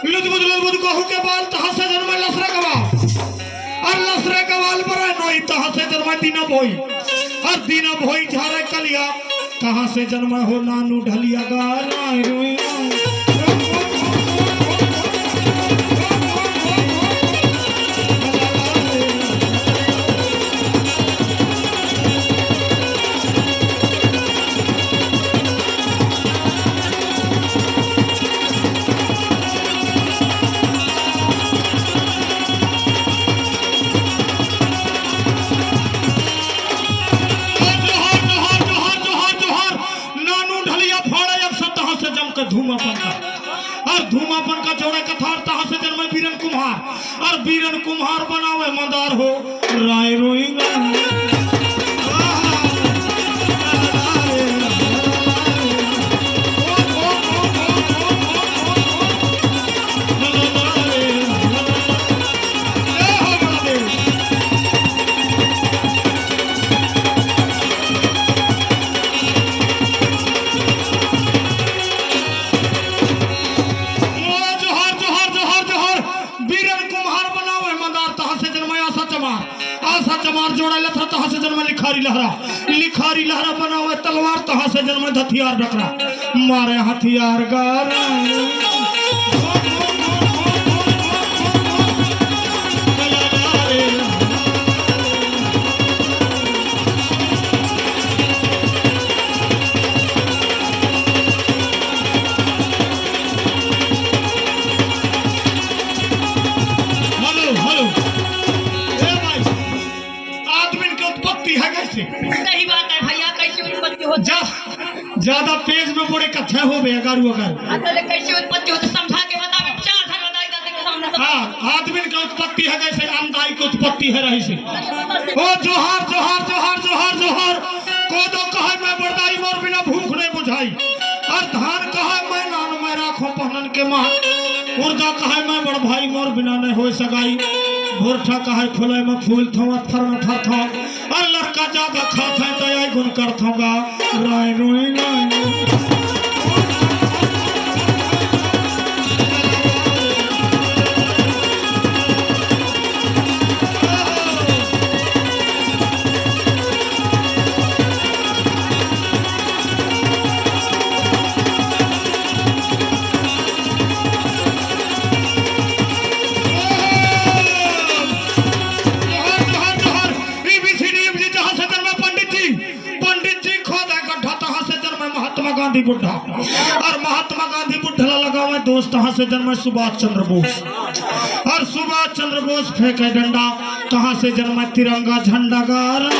लुदबुद कहू के बाल तहा से जन्म लसरा कवाल और लसरा कवाल बरा नोई तहा से जन्म दिन भोई और दिन भोई झारे कलिया तहा से जन्म हो नानू ढलिया गाना रोई धूमापन का और धूमापन का जोड़ा कथार तहा से जन्म बीरन कुम्हार और बीरन कुम्हार बनावे मंदार हो राय रोईंगा जोड़ा लथा तहा से जन्म लिखारी लहरा बनावे तलवार तहा से जन्म हथियार डकरा मारे हथियार गार सही बात है भैया, कैसे उत्पत्ति होती है? ज्यादा पेज में बड़े कथा हो गए अगारू अगर कैसे उत्पत्ति होती समझा के बतावे। चार धर बताई जाते के सामने हां आदमी की उत्पत्ति है कैसे अंधाई की उत्पत्ति है रही से ओ जोहार जोहार जोहार जोहार जोहार कोदो कहे मैं बरदाई मोर बिना भूख नहीं बुझाई और धान कहे मैं नान में राखो पहनन के मां उर्दा कहे मैं बड़ भाई मोर बिना नहीं होए सगाई भोरठा कहे खुले में फूल थवा थर में थर था और लड़का ज्यादा खाता है तो आई गुण कर थागा राय रोई गांधी बुढ़ा और महात्मा गांधी बुढ़ा लगा हुआ दोस्त तहां से जन्म सुभाष चंद्र बोस और सुभाष चंद्र बोस फेंके डंडा तहां से जन्म तिरंगा झंडा गार